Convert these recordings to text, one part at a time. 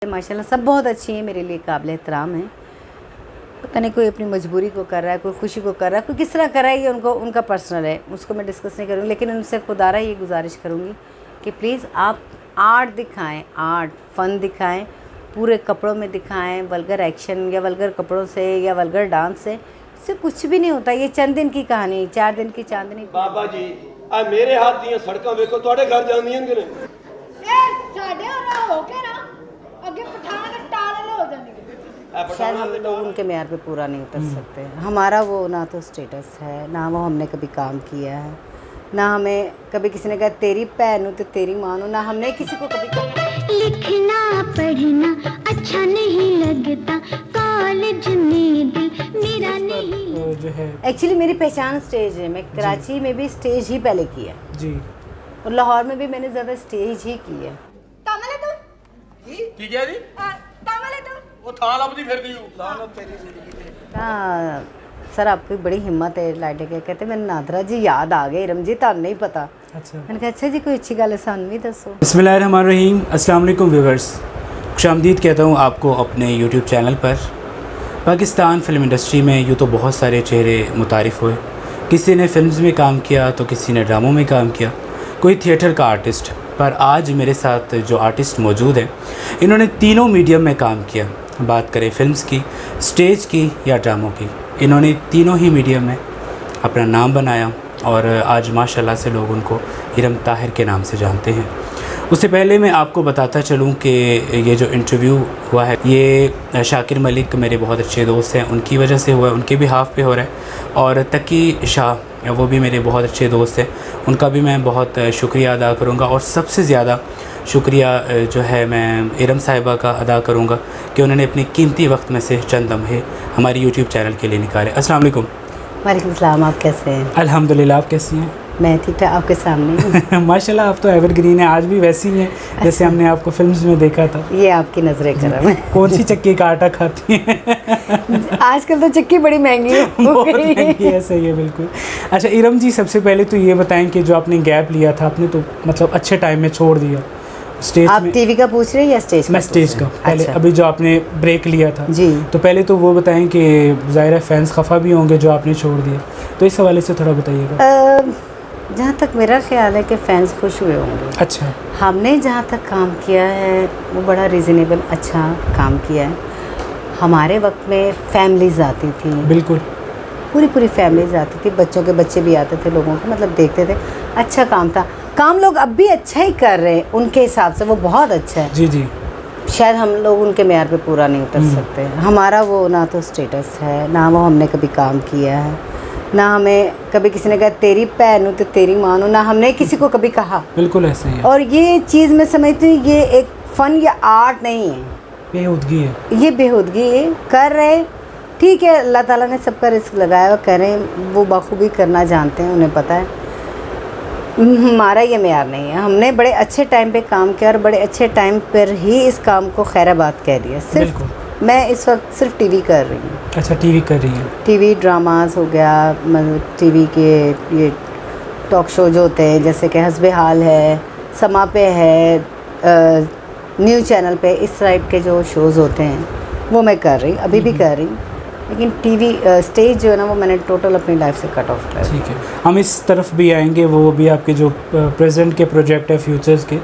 माशाल्लाह सब बहुत अच्छी हैं, मेरे लिए काबिल एहतराम है। पता नहीं कोई अपनी मजबूरी को कर रहा है, कोई खुशी को कर रहा है, कोई किस तरह कर रहा है, ये उनका पर्सनल है, उसको मैं डिस्कस नहीं करूँगी। लेकिन उनसे खुदारा ये गुजारिश करूँगी कि प्लीज़ आप आर्ट दिखाएं, आर्ट फ़न दिखाएं, पूरे कपड़ों में दिखाएं, वल्गर एक्शन या वल्गर कपड़ों से या वल्गर डांस से इससे कुछ भी नहीं होता। ये चंद दिन की कहानी, 4 दिन की चांदनी। बाबा जी आ मेरे हाथ दी सड़क वेखो तुहाडे घर जांदियां कि नहीं? शायद हम लोग उनके म्यार पे पूरा नहीं उतर सकते। हमारा वो ना तो स्टेटस है, ना वो हमने कभी काम किया है, ना हमें कभी किसी ने कहा तेरी भैन तो तेरी माँ, ना हमने किसी को कभी कहा लिखना पढ़ना अच्छा नहीं लगता, कॉलेज में दिल मेरा नहीं जो है एक्चुअली मेरी पहचान स्टेज है। मैं कराची में भी स्टेज ही पहले की है जी, और लाहौर में भी मैंने ज़्यादा स्टेज ही की है। की क्या जी? वो थाल अपनी फिर दी लानत तेरी जिंदगी पे। हाँ सर, आपकी बड़ी हिम्मत है। लाइटे के कहते मैंने नादरा जी याद आ गए, रमजी तुहानू नहीं पता। अच्छा मैंने कहा अच्छा जी कोई अच्छी गल है सानू भी दसो। बिस्मिल्लाहिर्रहमानिर्रहीम, अस्सलाम वालेकुम व्यूअर्स, खुशामदीद कहता हूँ आपको अपने यूट्यूब चैनल पर। पाकिस्तान फिल्म इंडस्ट्री में यूँ तो बहुत सारे चेहरे मुतारिफ़ हुए, किसी ने फिल्म्स में काम किया तो किसी ने ड्रामों में काम किया, कोई थिएटर का आर्टिस्ट। पर आज मेरे साथ जो आर्टिस्ट मौजूद हैं, इन्होंने तीनों मीडियम में काम किया। बात करें फिल्म्स की, स्टेज की या ड्रामों की, इन्होंने तीनों ही मीडियम में अपना नाम बनाया और आज माशाल्लाह से लोग उनको इरम ताहिर के नाम से जानते हैं। उससे पहले मैं आपको बताता चलूं कि ये जो इंटरव्यू हुआ है ये शाकिर मलिक मेरे बहुत अच्छे दोस्त हैं, उनकी वजह से हुआ है, उनके भी हाफ पे हो रहा है। और तकी शाह वो भी मेरे बहुत अच्छे दोस्त हैं, उनका भी मैं बहुत शुक्रिया अदा करूँगा। और सबसे ज़्यादा शुक्रिया जो है मैं इरम साहिबा का अदा करूँगा कि उन्होंने अपने कीमती वक्त में से चंद लम्हे हमारी यूट्यूब चैनल के लिए निकाले। अस्सलाम वालेकुम। वालेकुम सलाम, आप कैसे हैं? अल्हम्दुलिल्लाह, आप कैसी हैं? मैं ठीक ठाक, आपके सामने। माशाल्लाह आप तो एवरग्रीन है, आज भी वैसी ही हैं जैसे हमने आपको फिल्म्स में देखा था। ये आपकी नजरें करम है। कौन सी चक्की का आटा खाती हैं? आजकल तो चक्की बड़ी महंगी हो बहुत गई महंगी है, सही है बिल्कुल। अच्छा इरम जी, सबसे पहले तो ये बताएं कि जो आपने गैप लिया था, आपने तो मतलब अच्छे टाइम में छोड़ दिया स्टेज आप में। टीवी का पूछ रहे हैं या स्टेज का? मैं स्टेज का पहले अच्छा। अभी जो आपने ब्रेक लिया था जी। तो पहले तो वो बताएं कि ज़ाहिर है फैंस खफा भी होंगे जो आपने छोड़ दिया, तो इस हवाले से थोड़ा बताइएगा। जहाँ तक मेरा ख्याल है कि फैंस खुश हुए होंगे। अच्छा, हमने जहाँ तक काम किया है वो बड़ा रीज़नेबल अच्छा काम किया है। हमारे वक्त में फैमिलीज़ आती थी, बिल्कुल पूरी फैमिलीज़ आती थी, बच्चों के बच्चे भी आते थे, लोगों को मतलब देखते थे। अच्छा काम था, काम लोग अब भी अच्छा ही कर रहे हैं, उनके हिसाब से वो बहुत अच्छा है। जी जी, शायद हम लोग उनके म्यार पे पूरा नहीं उतर सकते। हमारा वो ना तो स्टेटस है, ना वो हमने कभी काम किया है, ना हमें कभी किसी ने कहा तेरी भैन तो तेरी माँ, ना हमने किसी को कभी कहा। बिल्कुल ऐसे ही है। और ये चीज़ मैं समझती हूँ ये एक फ़न या आर्ट नहीं है, बेहूदगी है। ये बेहूदगी है। कर रहे ठीक है, अल्लाह ताला ने सबका रिस्क लगाया हुआ, करें वो बखूबी करना जानते हैं, उन्हें पता है। हमारा ये मेयार नहीं है। हमने बड़े अच्छे टाइम पे काम किया और बड़े अच्छे टाइम पर ही इस काम को खैराबाद कह दिया। सिर्फ मैं इस वक्त सिर्फ टीवी कर रही हूँ। अच्छा, टीवी कर रही है? टीवी ड्रामास हो गया, मतलब टीवी के ये टॉक शो जो होते हैं जैसे कि हस्बे हाल है, समा पे है, न्यूज़ चैनल पे, इस टाइप के जो शोज़ होते हैं वो मैं कर रही हूँ, अभी भी कर रही हूँ। लेकिन टीवी स्टेज जो है ना वो मैंने टोटल अपनी लाइफ से कट ऑफ कर दिया। ठीक है, हम इस तरफ भी आएंगे, वो भी आपके जो प्रेजेंट के प्रोजेक्ट है फ्यूचर्स के,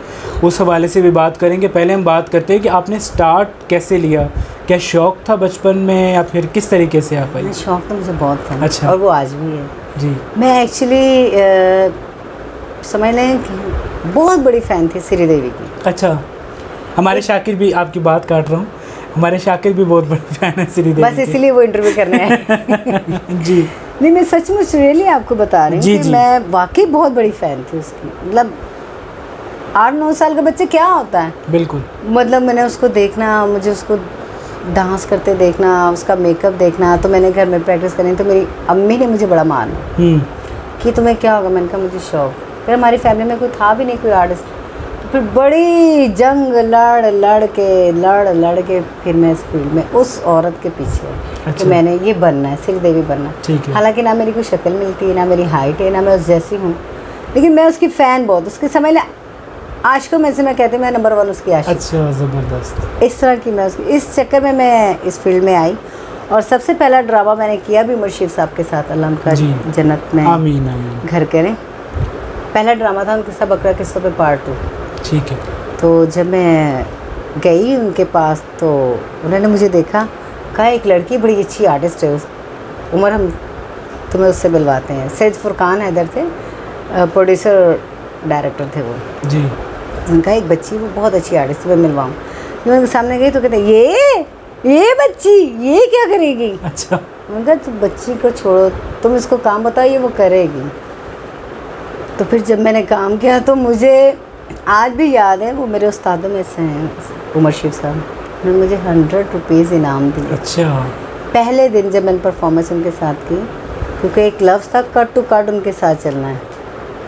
उस हवाले से भी बात करेंगे। पहले हम बात करते हैं कि आपने स्टार्ट कैसे लिया, क्या शौक़ था बचपन में या फिर किस तरीके से आप आई? शौक़ तो मुझे बहुत था। अच्छा। और वो आज भी है जी। मैं एक्चुअली समझ लें कि बहुत बड़ी फ़ैन थी श्रीदेवी की। अच्छा, हमारे शाकिर भी, आपकी बात काट रहा हूँ, हमारे शाकिर भी बहुत बड़े फैन है श्रीदेवी बस इसलिए वो इंटरव्यू करने आए। जी। नहीं, मैं सचमुच रियली आपको बता रही हूँ कि मैं वाकई बहुत बड़ी फ़ैन थी उसकी। मतलब 8-9 साल का बच्चा क्या होता है, बिल्कुल। मतलब मैंने उसको देखना, मुझे उसको डांस करते देखना, उसका मेकअप देखना, तो मैंने घर में प्रैक्टिस करनी। तो मेरी अम्मी ने मुझे बड़ा माना कि तुम्हें क्या होगा। मैंने कहा मुझे शौक़। फिर हमारी फैमिली में कोई था भी नहीं कोई आर्टिस्ट, तो फिर बड़ी जंग लड़ के फिर मैं इस फील्ड में उस औरत के पीछे अच्छा। कि मैंने ये बनना है, श्रीदेवी बनना। ठीक है। हालांकि ना मेरी कोई शक्ल मिलती है, ना मेरी हाइट है, ना मैं उस जैसी हूँ, लेकिन मैं उसकी फ़ैन बहुत, उसके समय आशिकों में से मैं कहती हूँ मैं नंबर 1 उसकी आशिक। अच्छा, ज़बरदस्त। इस तरह की मैं उसकी, इस चक्कर में मैं इस फील्ड में आई। और सबसे पहला ड्रामा मैंने किया भी मुर्शीद साहब के साथ, अल्लाह उनका जी। जन्नत में आमीन आमीन। घर करें। पहला ड्रामा था उनके साथ बकरा किस्तों पे पार्ट 2। ठीक है। तो जब मैं गई उनके पास तो उन्होंने मुझे देखा, कहा एक लड़की बड़ी अच्छी आर्टिस्ट है, उस उमर हम तुम्हें उससे मिलवाते हैं। सैयद फुरकान हैदर थे, प्रोड्यूसर डायरेक्टर थे वो। जी। उनका एक बच्ची वो बहुत अच्छी आर्टिस्ट, मैं मिलवाऊँ। जब मैं उनके सामने गई तो कहते ये बच्ची ये क्या करेगी। अच्छा। उनका तो बच्ची को छोड़ो, तुम इसको काम बताओ, ये वो करेगी। तो फिर जब मैंने काम किया तो मुझे आज भी याद है, वो मेरे उस्तादों में से हैं उमर शीफ साहब, उन्होंने मुझे 100 रुपीज़ इनाम दिए अच्छा। पहले दिन जब मैंने परफॉर्मेंस उनके साथ की। क्योंकि एक लफ्ज़ था कट टू कट उनके साथ चलना है,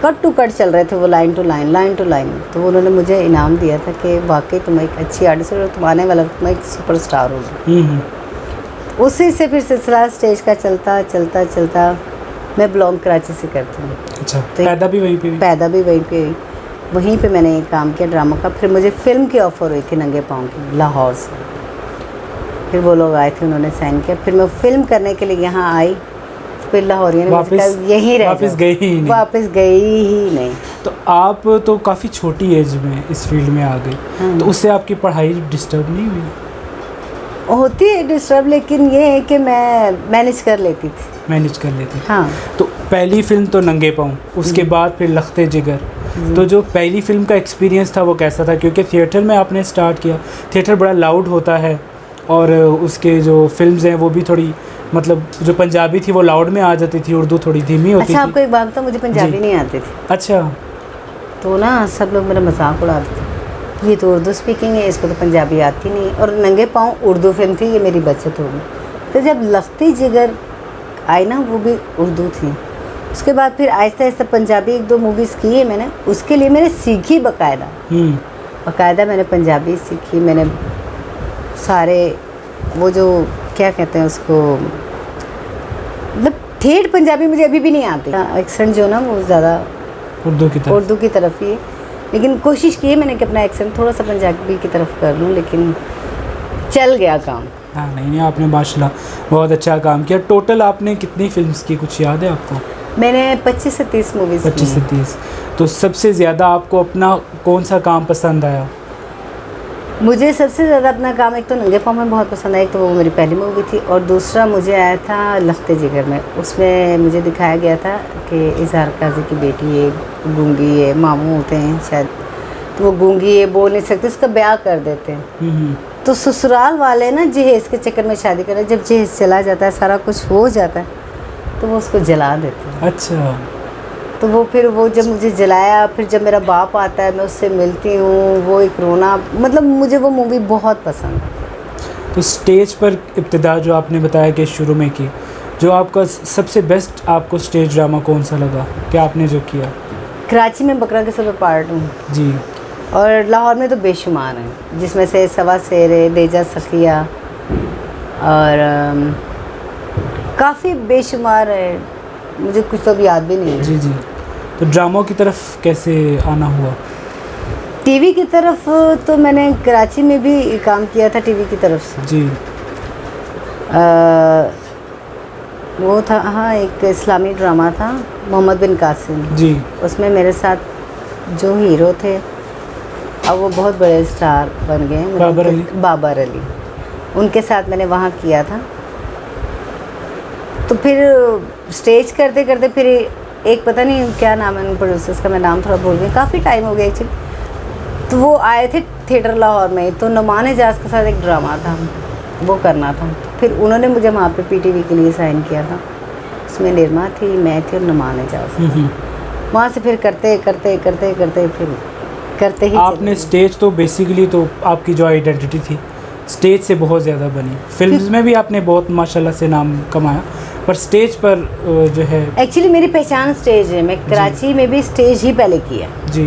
कट टू कट चल रहे थे वो, line to line, line to line. तो उन्होंने मुझे इनाम दिया था कि वाकई तुम एक अच्छी आर्टिस्ट हो, तुम आने वाला तुम एक सुपरस्टार हो। उसी से फिर सिलसिला स्टेज का चलता चलता चलता। मैं बिलोंग कराची से करती हूँ। अच्छा। तो पैदा भी वहीं पे हुई? पैदा भी वहीं पे हुई। वहीं पे मैंने काम किया ड्रामा का। फिर मुझे फ़िल्म की ऑफ़र हुई थी नंगे पाँव की, लाहौर से। फिर वो लोग आए थे, उन्होंने साइन किया। फिर मैं फ़िल्म करने के लिए यहाँ आई। फिर लाहौरियों ने मुझे कहा यहीं रह वापस जाओ। गई ही नहीं? वापस गई ही नहीं। तो आप तो काफ़ी छोटी एज में इस फील्ड में आ गई, तो उससे आपकी पढ़ाई डिस्टर्ब नहीं हुई? होती है डिस्टर्ब, लेकिन ये है कि मैं मैनेज कर लेती थी। मैनेज कर लेती? हाँ। तो पहली फिल्म तो नंगे पाँव, उसके बाद फिर लखते जिगर। तो जो पहली फिल्म का एक्सपीरियंस था वो कैसा था? क्योंकि थिएटर में आपने स्टार्ट किया, थिएटर बड़ा लाउड होता है और उसके जो फिल्म्स हैं वो भी थोड़ी, मतलब जो पंजाबी थी वो लाउड में आ जाती थी, उर्दू थोड़ी धीमी होती अच्छा, थी। आपको एक बात बताऊँ, मुझे पंजाबी जी। नहीं आती थी। अच्छा। तो ना सब लोग मेरा मजाक उड़ाते थे, ये तो उर्दू स्पीकिंग है, इसको तो पंजाबी आती नहीं। और नंगे पाँव उर्दू फिल्म थी, ये मेरी बचत होगी। तो जब लखती जिगर आई ना, वो भी उर्दू थी। उसके बाद फिर आहिस्ता आहिस्ता पंजाबी 1-2 मूवीज़ की है मैंने, उसके लिए मैंने सीखी बाकायदा। बाकायदा मैंने पंजाबी सीखी। मैंने सारे वो जो क्या कहते हैं उसको, मतलब ठेठ पंजाबी मुझे अभी भी नहीं आती। एक्सेंट जो ना वो ज़्यादा उर्दू की तरफ ही है। लेकिन कोशिश की है मैंने कि अपना एक्सेंट थोड़ा सा पंजाबी की तरफ कर लूँ, लेकिन चल गया काम। हाँ, नहीं आपने माशाल्लाह बहुत अच्छा काम किया। टोटल आपने कितनी फिल्म्स की, कुछ याद है आपको? मैंने 25 से 30 मूवीज़ 25 से 30। तो सबसे ज़्यादा आपको अपना कौन सा काम पसंद आया? मुझे सबसे ज़्यादा अपना काम एक तो नंगे पाँव में बहुत पसंद आया, एक तो वो मेरी पहली मूवी थी, और दूसरा मुझे आया था लखते जिगर में। उसमें मुझे दिखाया गया था कि इज़हार काजी की बेटी है, गूंगी है, मामू होते हैं शायद, तो वो गूंगी है, बोल नहीं सकती, उसका ब्याह कर देते हैं। तो ससुराल वाले ना जहेज़ के चक्कर में शादी कर रहे, जब जहेज़ चला जाता है, सारा कुछ हो जाता है, तो वो उसको जला देते हैं। अच्छा। तो वो फिर वो जब मुझे जलाया, फिर जब मेरा बाप आता है, मैं उससे मिलती हूँ, वो एक रोना, मतलब मुझे वो मूवी बहुत पसंद है। तो स्टेज पर इब्तिदा जो आपने बताया कि शुरू में की, जो आपका सबसे बेस्ट आपको स्टेज ड्रामा कौन सा लगा, क्या आपने जो किया? कराची में बकरा किस्तों पे पार्ट हूँ जी। और लाहौर में तो बेशुमार हैं, जिसमें से सवा सेरे, देजा सखिया और काफ़ी बेशुमार है, मुझे कुछ तो अब याद भी नहीं है। जी जी। तो ड्रामों की तरफ कैसे आना हुआ? टीवी की तरफ तो मैंने कराची में भी काम किया था टीवी की तरफ से। जी। वो था, हाँ, एक इस्लामी ड्रामा था मोहम्मद बिन कासिम जी। उसमें मेरे साथ जो हीरो थे, अब वो बहुत बड़े स्टार बन गए, बाबर अली, उनके साथ मैंने वहाँ किया था। तो फिर स्टेज करते करते फिर एक पता नहीं क्या नाम है प्रोड्यूसर्स का, मैं नाम थोड़ा भूल गई, काफ़ी टाइम हो गया एक्चुअली। तो वो आए थे थिएटर लाहौर में, तो नुमान एजाज के साथ एक ड्रामा था, वो करना था। फिर उन्होंने मुझे वहाँ पे पीटीवी के लिए साइन किया था, उसमें निर्मा थी, मैं थी और नुमान एजाज। वहाँ से फिर करते करते करते करते फिर करते ही आपने स्टेज तो बेसिकली तो आपकी जो आइडेंटिटी थी स्टेज से बहुत ज़्यादा बनी। फिल्म्स में भी आपने बहुत माशाल्लाह से नाम कमाया, पर स्टेज पर जो है एक्चुअली मेरी पहचान स्टेज है। मैं कराची में भी स्टेज ही पहले किया जी,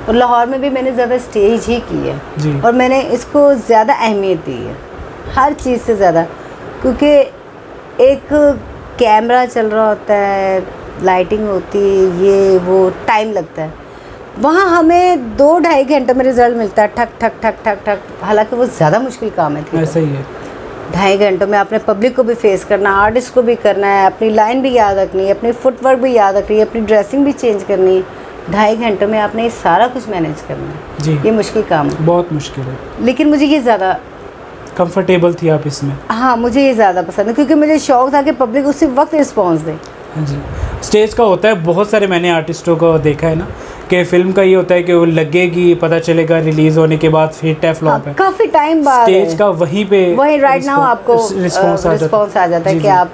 और लाहौर में भी मैंने ज़्यादा स्टेज ही की है जी। और मैंने इसको ज़्यादा अहमियत दी है हर चीज़ से ज़्यादा, क्योंकि एक कैमरा चल रहा होता है, लाइटिंग होती है, ये वो टाइम लगता है। वहाँ हमें 2-2.5 घंटे में रिजल्ट मिलता है, ठक ठक ठक ठक ठक। हालांकि वो ज़्यादा मुश्किल काम है। ऐसा ही है। 2.5 घंटों में अपने पब्लिक को भी फेस करना, आर्टिस्ट को भी करना है, अपनी लाइन भी याद रखनी है, अपनी फुटवर्क भी याद रखनी है, अपनी ड्रेसिंग भी चेंज करनी है। 2.5 घंटों में आपने ये सारा कुछ मैनेज करना है जी। ये मुश्किल काम है, बहुत मुश्किल है। लेकिन मुझे ये ज़्यादा कंफर्टेबल थी आप इसमें? हाँ, मुझे ये ज़्यादा पसंद है, क्योंकि मुझे शौक था कि पब्लिक उसी वक्त रिस्पॉन्स दे। हाँ जी। स्टेज का होता है, बहुत सारे मैंने आर्टिस्टों को देखा है ना कि फिल्म का ये होता है कि वो लगेगी, पता चलेगा रिलीज होने के बाद हिट है फ्लॉप है, काफ़ी टाइम बाद स्टेज का वहीं पे वही राइट नाउ आपको रिस्पॉन्स आ जाता है जी, कि जी। आप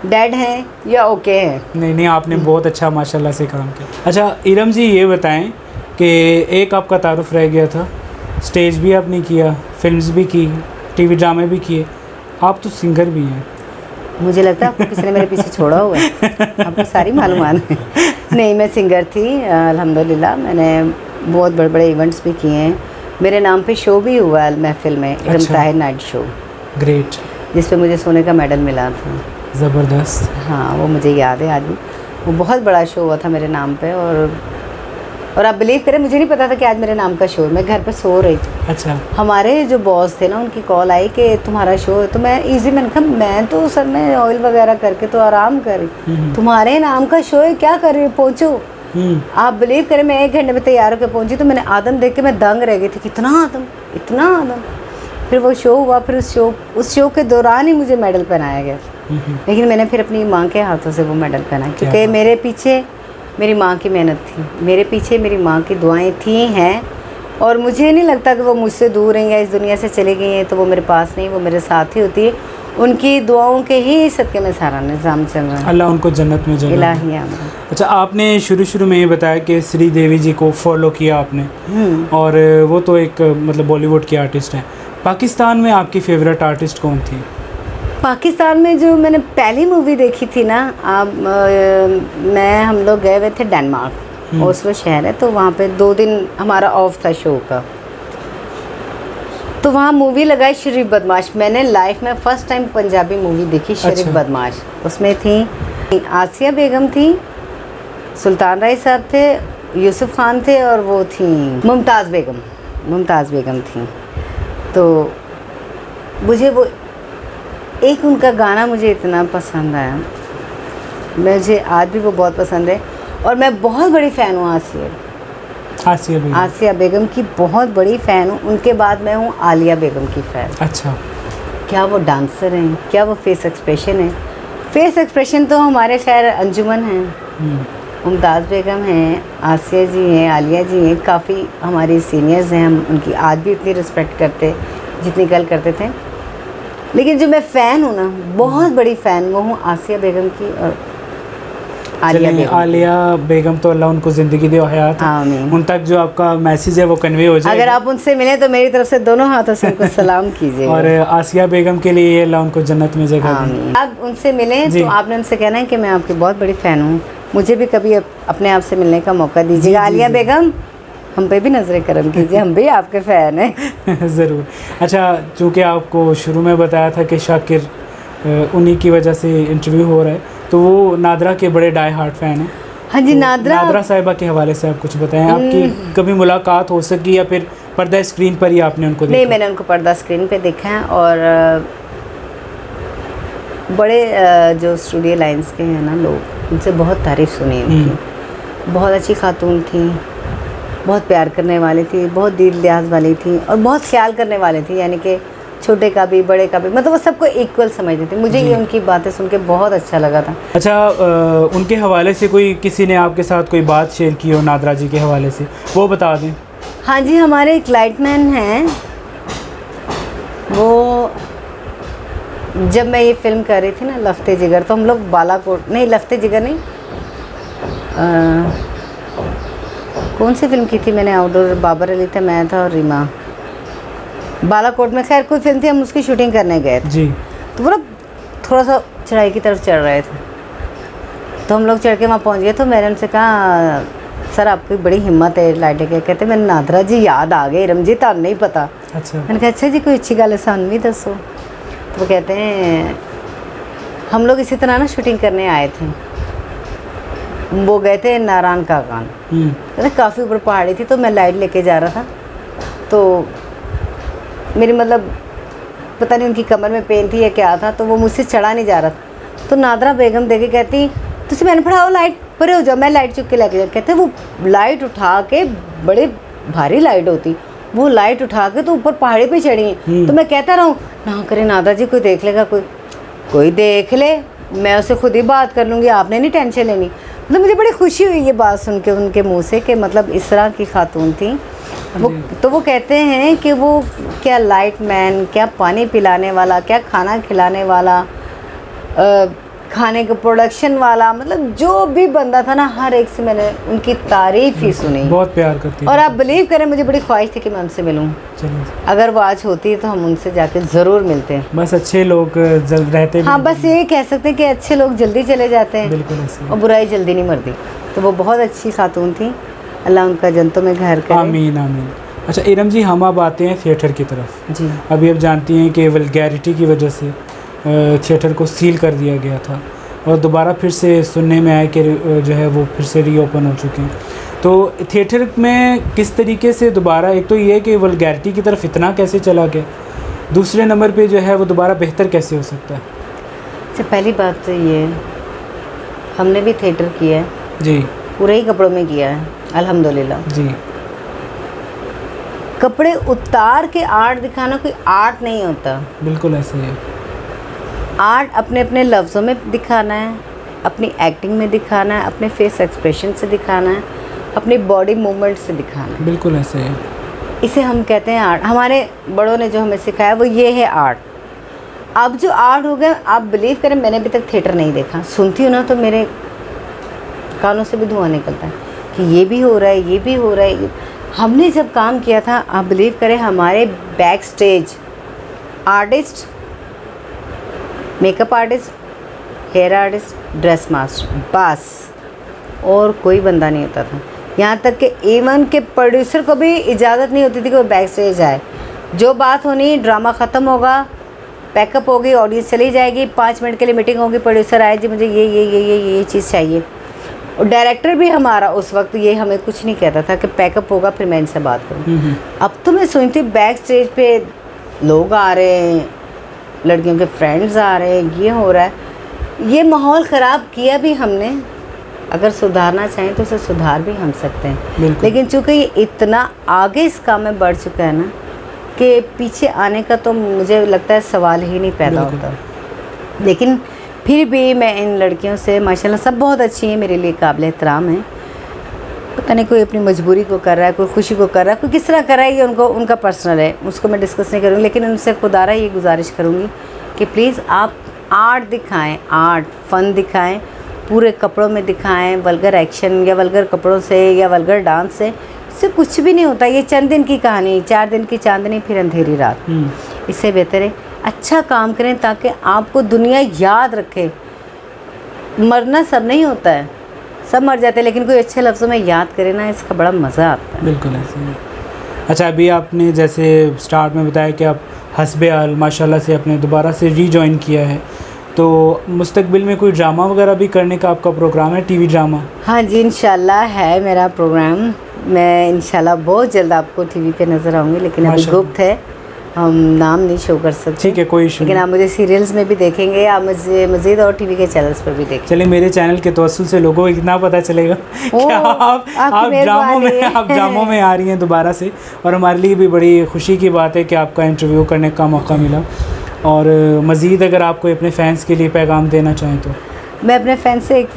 डेड हैं या ओके हैं। नहीं, आपने बहुत अच्छा माशाल्लाह से काम किया। अच्छा इरम जी, ये बताएं कि एक आपका तारुफ रह गया था, स्टेज भी आपने किया, फिल्म्स भी की, टीवी ड्रामे भी किए, आप तो सिंगर भी हैं। मुझे लगता है आपको किसी ने मेरे पीछे छोड़ा हुआ है, आपको सारी मालूमात है। नहीं, मैं सिंगर थी अल्हम्दुलिल्लाह। मैंने बहुत बड़े बड़े इवेंट्स भी किए हैं। मेरे नाम पे शो भी हुआ है महफिल में, इरम अच्छा। ताहिर नाइट शो, ग्रेट, जिस पे मुझे सोने का मेडल मिला था। ज़बरदस्त। हाँ, वो मुझे याद है आज भी। वो बहुत बड़ा शो हुआ था मेरे नाम पे, और आप बिलीव करें, मुझे नहीं पता था कि आज मेरे नाम का शो है। मैं घर पे सो रही थी, अच्छा, हमारे जो बॉस थे ना, उनकी कॉल आई कि तुम्हारा शो है। तो मैं मैंने कहा मैं तो सर में ऑयल वगैरह करके तो आराम कर रही, तुम्हारे नाम का शो है, क्या कर रही हो, पहुँचो। आप बिलीव करें, मैं 1 घंटे में तैयार होकर पहुंची, तो मैंने आदम देख के मैं दंग रह गई थी, कितना आदम, इतना आदम। फिर वो शो हुआ, फिर उस शो के दौरान ही मुझे मेडल पहनाया गया। लेकिन मैंने फिर अपनी माँ के हाथों से वो मेडल पहना, क्योंकि मेरे पीछे मेरी माँ की मेहनत थी, मेरे पीछे मेरी माँ की दुआएं थी हैं, और मुझे नहीं लगता कि वो मुझसे दूर हैं या इस दुनिया से चली गई हैं तो वो मेरे पास नहीं, वो मेरे साथ ही होती है। उनकी दुआओं के ही सदके में सारा निज़ाम चल रहा है। अल्लाह उनको जन्नत में जगह दे। इलाही आमीन। अच्छा, आपने शुरू में ये बताया कि श्री देवी जी को फॉलो किया आपने, और वो तो एक मतलब बॉलीवुड की आर्टिस्ट हैं। पाकिस्तान में आपकी फेवरेट आर्टिस्ट कौन थी? पाकिस्तान में जो मैंने पहली मूवी देखी थी ना, हम लोग गए हुए थे डेनमार्क, ओस्लो शहर है, तो वहाँ पे 2 दिन हमारा ऑफ था शो का। तो वहाँ मूवी लगाई शरीफ बदमाश। मैंने लाइफ में फ़र्स्ट टाइम पंजाबी मूवी देखी, शरीफ अच्छा। बदमाश। उसमें थी आसिया बेगम थी, सुल्तान राय साहब थे, यूसुफ खान थे, और वो थी मुमताज़ बेगम थी। तो मुझे वो एक उनका गाना मुझे इतना पसंद आया, मुझे आज भी वो बहुत पसंद है, और मैं बहुत बड़ी फ़ैन हूँ आसिया बेगम की, बहुत बड़ी फ़ैन हूँ। उनके बाद मैं हूँ आलिया बेगम की फ़ैन। अच्छा, क्या वो डांसर हैं, क्या वो फेस एक्सप्रेशन है। फेस एक्सप्रेशन तो हमारे खैर अंजुमन हैं, मुमताज़ बेगम हैं, आसिया जी हैं, आलिया जी हैं, काफ़ी हमारी सीनियर्स हैं, हम उनकी आज भी इतनी रिस्पेक्ट करते जितनी कल करते थे। लेकिन जो मैं फ़ैन हूँ ना, बहुत बड़ी फ़ैन, वो हूँ आसिया बेगम की और आलिया बेगम तो अल्लाह उनको ज़िंदगी दे और हयात, आमीन। उन तक जो आपका मैसेज है वो कन्वे हो जाए। अगर आप उनसे मिले तो मेरी तरफ से दोनों हाथों से उनको सलाम कीजिए। और आसिया बेगम के लिए अल्लाह उनको जन्नत में जगह दे। आमीन। आप उनसे मिलें जी। तो आपने उनसे कहना है कि मैं आपकी बहुत बड़ी फ़ैन हूँ, मुझे भी कभी अपने आप से मिलने का मौका दीजिएगा। आलिया बेगम, हम पे भी नजर करम कीजिए, हम भी आपके फ़ैन हैं। ज़रूर। अच्छा, चूँकि आपको शुरू में बताया था कि शाकिर उन्हीं की वजह से इंटरव्यू हो रहा है, तो वो नादरा के बड़े डाई हार्ट फ़ैन हैं। हाँ जी, तो नादरा साहिबा के हवाले से आप कुछ बताएं, आपकी कभी मुलाकात हो सकी या फिर पर्दा स्क्रीन पर ही आपने उनको देखा? नहीं, मैंने उनको पर्दा स्क्रीन पे देखा है, और बड़े जो स्टूडियो लाइंस के हैं ना लोग, उनसे बहुत तारीफ़ सुनी उनकी। बहुत अच्छी खातून थी, बहुत प्यार करने वाली थी, बहुत दिल लिहाज वाली थी, और बहुत ख्याल करने वाली थी, यानी कि छोटे का भी बड़े का भी, मतलब वो सबको इक्वल समझती थी। मुझे ये उनकी बातें सुन के बहुत अच्छा लगा था। अच्छा, उनके हवाले से कोई किसी ने आपके साथ कोई बात शेयर की हो नादरा जी के हवाले से, वो बता दें। हाँ जी, हमारे एक लाइटमैन हैं, वो जब मैं ये फिल्म कर रही थी ना लफ्ते जिगर, तो हम लोग बालाकोट, नहीं लफ्ते जिगर नहीं, कौन सी फिल्म की थी मैंने, आउटडोर, बाबर अली था, मैं था और रीमा, बालाकोट में, खैर कोई फिल्म थी, हम उसकी शूटिंग करने गए थे। जी। तो वो थोड़ा सा चढ़ाई की तरफ चढ़ रहे थे, तो हम लोग चढ़ के वहाँ पहुँच गए। तो मैंने उनसे कहा, सर आपकी बड़ी हिम्मत है लाइटे के। कहते मैंने नादरा जी याद आ गए, रमजी तान नहीं पता। अच्छा। मैंने कहा अच्छा जी, कोई अच्छी गल है सानू भी दसो। तो वो कहते हैं हम लोग इसी तरह ना शूटिंग करने आए थे, वो गए थे नारायण का कान, तो काफ़ी ऊपर पहाड़ी थी, तो मैं लाइट लेके जा रहा था, तो मेरी मतलब पता नहीं उनकी कमर में पेन थी या क्या था, तो वो मुझसे चढ़ा नहीं जा रहा था। तो नादरा बेगम देखे कहती तुझे मैंने पढ़ाओ लाइट परे हो जाओ, मैं लाइट चुप के लेके जा। कहते वो लाइट उठा के, बड़े भारी लाइट होती, वो लाइट उठा के तो ऊपर पहाड़ी पे चढ़ी हैं। तो मैं कहता रहा हूँ ना करे नादा जी, कोई देख लेगा, कोई देख ले, मैं उससे खुद ही बात कर लूँगी, आपने नहीं टेंशन लेनी। मतलब मुझे बड़ी खुशी हुई ये बात सुन के उनके मुँह से कि मतलब इस तरह की खातून थी वो। तो वो कहते हैं कि वो क्या लाइट मैन, क्या पानी पिलाने वाला, क्या खाना खिलाने वाला, खाने का प्रोडक्शन वाला, मतलब जो भी बंदा था ना, हर एक से मैंने उनकी तारीफ ही सुनी। बहुत प्यार करती है। और आप बिलीव करें, मुझे बड़ी ख्वाहिश थी कि मैं उनसे मिलूं। अगर वो आज होती है तो हम उनसे जाके ज़रूर मिलते हैं। बस अच्छे लोग रहते। हाँ, बस ये कह सकते हैं कि अच्छे लोग जल्दी चले जाते हैं, बिल्कुल ऐसे। और बुराई जल्दी नहीं मरती। तो वो बहुत अच्छी खातून थी, अल्लाह उनका जन्नतों में घर करे। आमीन आमीन। अच्छा इरम जी, हम अब आते हैं थिएटर की तरफ जी। अभी आप जानती हैं कि वल्गैरिटी की वजह से थिएटर को सील कर दिया गया था, और दोबारा फिर से सुनने में आया कि जो है वो फिर से रीओपन हो चुके हैं। तो थिएटर में किस तरीके से दोबारा, एक तो ये है कि वल्गैरिटी की तरफ इतना कैसे चला गया, दूसरे नंबर पे जो है वो दोबारा बेहतर कैसे हो सकता है? अच्छा, पहली बात तो ये, हमने भी थिएटर किया है जी, पूरे ही कपड़ों में किया है अल्हम्दुलिल्लाह जी। कपड़े उतार के आर्ट दिखाना कोई आर्ट नहीं होता। बिल्कुल ऐसे ही है। आर्ट अपने अपने लफ्ज़ों में दिखाना है, अपनी एक्टिंग में दिखाना है, अपने फेस एक्सप्रेशन से दिखाना है, अपनी बॉडी मूवमेंट से दिखाना है। बिल्कुल ऐसे है। इसे हम कहते हैं आर्ट। हमारे बड़ों ने जो हमें सिखाया वो ये है आर्ट। अब जो आर्ट हो गया, आप बिलीव करें, मैंने अभी तक थिएटर नहीं देखा, सुनती हूँ ना तो मेरे कानों से भी धुआं निकलता है कि ये भी हो रहा है, ये भी हो रहा है। हमने जब काम किया था, आप बिलीव करें, हमारे backstage artist, makeup artist, hair artist, dress master, बस और कोई बंदा नहीं होता था। यहाँ तक कि इवन के प्रोड्यूसर को भी इजाज़त नहीं होती थी कि वो बैक स्टेज आए। जो बात होनी, ड्रामा ख़त्म होगा, पैकअप होगी, ऑडियंस चली जाएगी, 5 मिनट के लिए मीटिंग होगी, प्रोड्यूसर आए जी मुझे ये चीज़ चाहिए। और डायरेक्टर भी हमारा उस वक्त ये हमें कुछ नहीं कहता था कि पैकअप होगा फिर मैं इनसे बात करूँ। अब तो मैं सुनती बैक स्टेज पे लोग आ रहे हैं, लड़कियों के फ्रेंड्स आ रहे हैं, ये हो रहा है। ये माहौल ख़राब किया भी हमने। अगर सुधारना चाहें तो उसे सुधार भी हम सकते हैं, लेकिन चूँकि ये इतना आगे इस काम में बढ़ चुका है ना कि पीछे आने का तो मुझे लगता है सवाल ही नहीं पैदा होता। लेकिन फिर भी मैं इन लड़कियों से, माशाल्लाह सब बहुत अच्छी हैं, मेरे लिए काबिल एहतराम है। पता नहीं कोई अपनी मजबूरी को कर रहा है, कोई खुशी को कर रहा है, कोई किस तरह कर रहा है, ये उनका पर्सनल है, उसको मैं डिस्कस नहीं करूँगी। लेकिन उनसे खुदारा ये गुजारिश करूँगी कि प्लीज़ आप आर्ट दिखाएं, आर्ट फन दिखाएं, पूरे कपड़ों में दिखाएं। वल्गर एक्शन या वल्गर कपड़ों से या वल्गर डांस से इससे कुछ भी नहीं होता। ये चंद दिन की कहानी, 4 दिन की चांदनी फिर अंधेरी रात। इससे बेहतर है अच्छा काम करें ताकि आपको दुनिया याद रखे। मरना सब नहीं होता है, सब मर जाते हैं, लेकिन कोई अच्छे लफ्ज़ों में याद करे ना, इसका बड़ा मज़ा आता है। बिल्कुल ऐसे ही। अच्छा, अभी आपने जैसे स्टार्ट में बताया कि आप हस्बे आल माशाल्लाह से आपने दोबारा से रीजॉइन किया है, तो मुस्तकबिल में कोई ड्रामा वगैरह भी करने का आपका प्रोग्राम है, टीवी ड्रामा? हाँ जी, इंशाल्लाह है मेरा प्रोग्राम। मैं इंशाल्लाह बहुत जल्द आपको टीवी पे नज़र आऊँगी, लेकिन अभी गुप्त है, हम नाम नहीं शो कर सकते। ठीक है, कोई इशू लेकिन आप मुझे सीरियल्स में भी देखेंगे, आप मुझे मज़ीद और टीवी के चैनल्स पर भी देखेंगे। चलिए, मेरे चैनल के तवस्सुल से लोगों को इतना पता चलेगा कि आप ड्रामों में आ रही हैं दोबारा से, और हमारे लिए भी बड़ी खुशी की बात है कि आपका इंटरव्यू करने का मौका मिला। और मज़ीद अगर आप कोई अपने फैंस के लिए पैगाम देना चाहें तो? मैं अपने फैंस से एक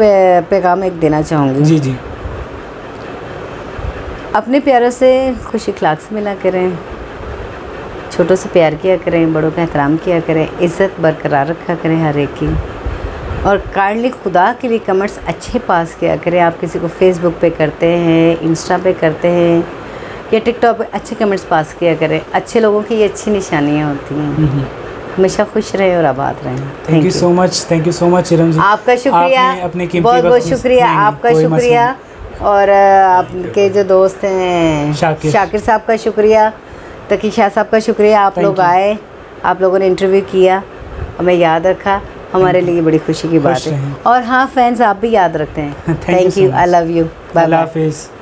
पैगाम देना चाहूँगी। जी जी। अपने प्यारों से खुश अखलाक से मिला करें, छोटों से प्यार किया करें, बड़ों का एहतराम किया करें, इज़्ज़त बरकरार रखा करें हर एक की, और काइंडली खुदा के लिए कमेंट्स अच्छे पास किया करें। आप किसी को फेसबुक पे करते हैं, इंस्टा पे करते हैं या टिकटॉक पे, अच्छे कमेंट्स पास किया करें। अच्छे लोगों की ये अच्छी निशानियाँ होती हैं। हमेशा खुश रहें और आबाद रहें। Thank you so much Iram ji. आपका शुक्रिया, बहुत बहुत शुक्रिया, आपका शुक्रिया, और आपके जो दोस्त हैं शाकिर साहब का शुक्रिया, तकी शाह साहब का शुक्रिया। आप लोग आए, आप लोगों ने इंटरव्यू किया, हमें याद रखा। हमारे लिए बड़ी खुशी की बात है। रहें। और हाँ फैंस आप भी याद रखते हैं। Thank you thank so you, much. I love you, bye Allah bye. हाफिज़।